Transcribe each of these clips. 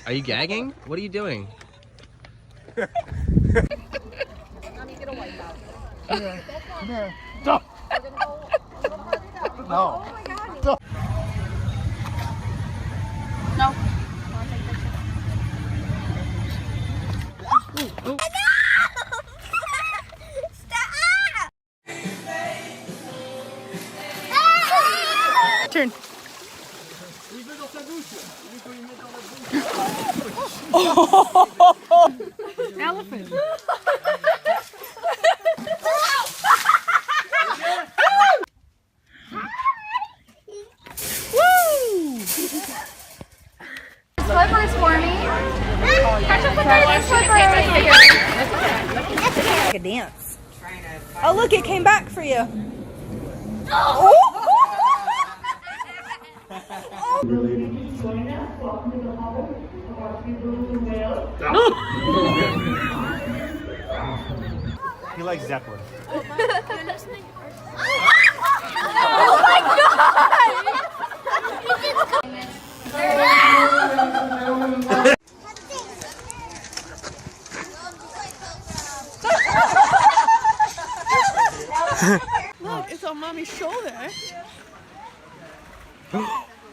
Are you gagging? What are you doing? Mommy, get a wipe out. Come here. Stop. We're gonna go a little further down. No. Oh my God. Stop. No. I'll take this one. Ooh. Turn. Elephant. Slippers for me. Catch up with my slippers. Like a dance. Oh, look, it came back for you. He likes Zeppelin. Oh my God! Look, it's on mommy's shoulder. Oh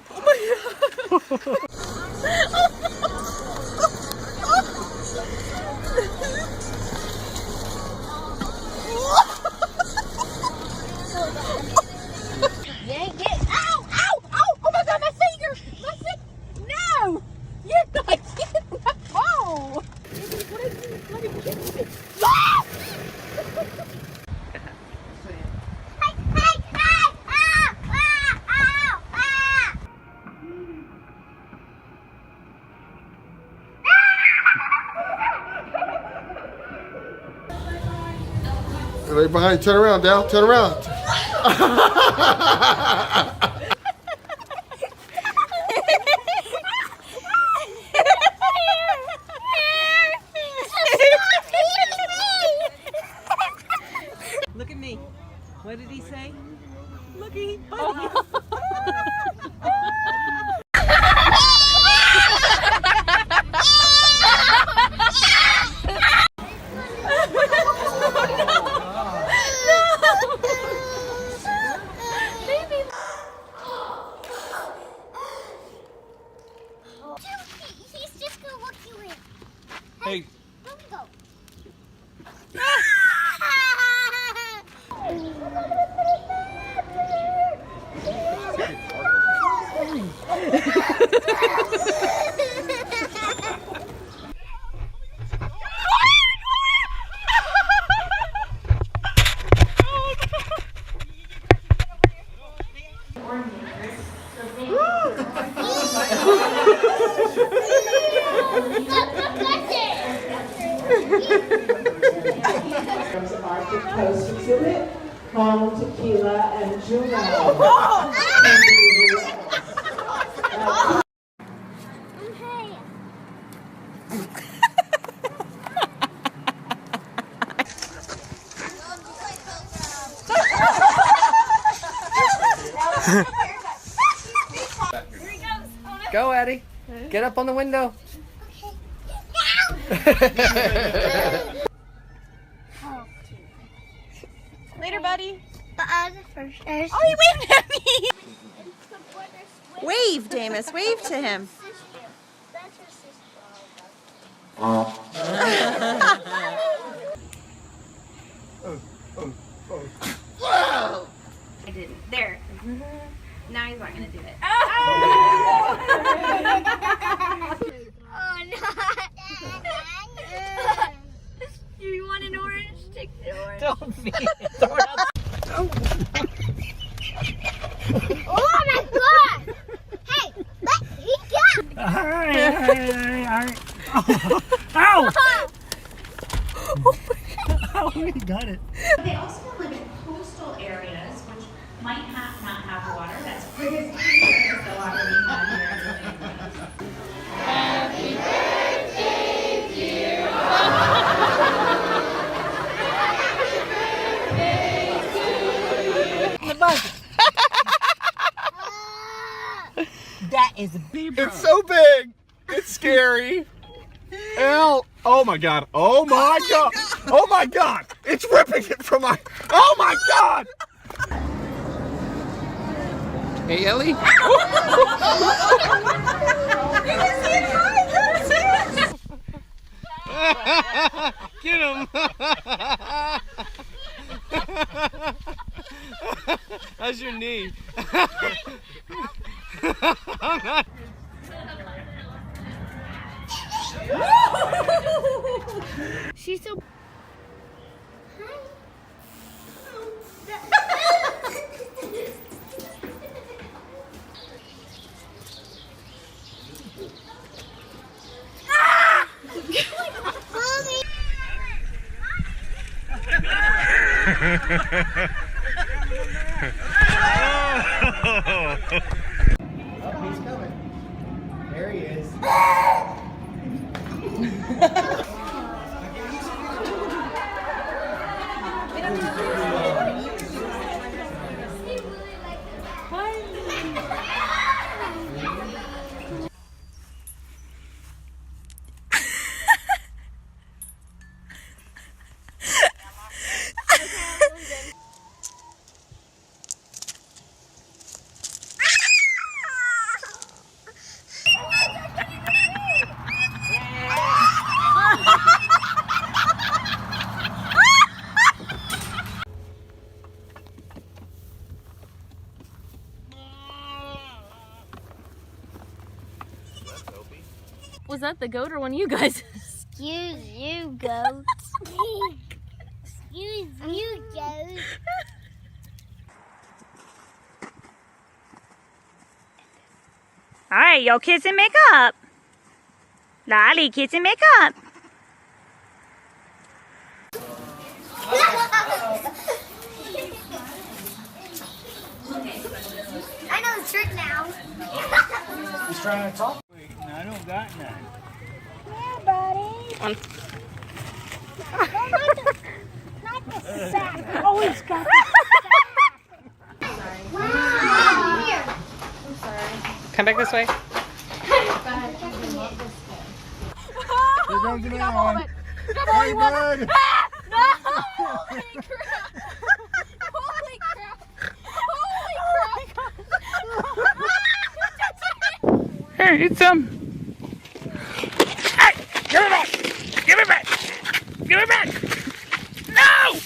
my God! Yank it. Ow! Ow! Ow! Oh my God, my finger! My finger! No! You're not getting my phone! What is this? Let me kiss it. Ah! Right behind you. Turn around, Dal. Turn around. Look at me. What did he say? Look at he. He's just gonna look you in. Hey. Let me go. Arctic Coast exhibit, Calm Tequila and Juno. Go, Eddie. Get up on the window. Later, buddy. First. Oh, he waved at me. Wave, Damus. Wave to him. That's her sister. I didn't. There. Now he's not gonna do it. Oh no! You want an orange? Take the orange. Don't feed it. Throw it out. Oh my God! Hey, let me go! All right. Ow! Oh, he got it. They also live in coastal areas, which might not have water. That's pretty similar to the water we have here. Happy birthday, dear The bug. That is a big. It's so big. it's scary. Ow. Oh my god. Oh my god. Oh my god. It's ripping it from my. Oh my god. Hey, Ellie. Get him. How's your knee? She's so. He's coming. There he is. Was that the goat or one of you guys? Excuse you, goat. Excuse you, goat. All right, y'all kiss and make up. Lolly, kiss and make up. I know the trick now. He's trying to talk. I don't got none. Yeah, buddy. Not the sack. Oh, he's got the sack. Wow. Here. Come back this way. Here comes another one. Come Hey, bud. No! Holy crap! Holy crap! Holy crap! Here, eat some. Hey, give it back. Give it back. Give it back. No!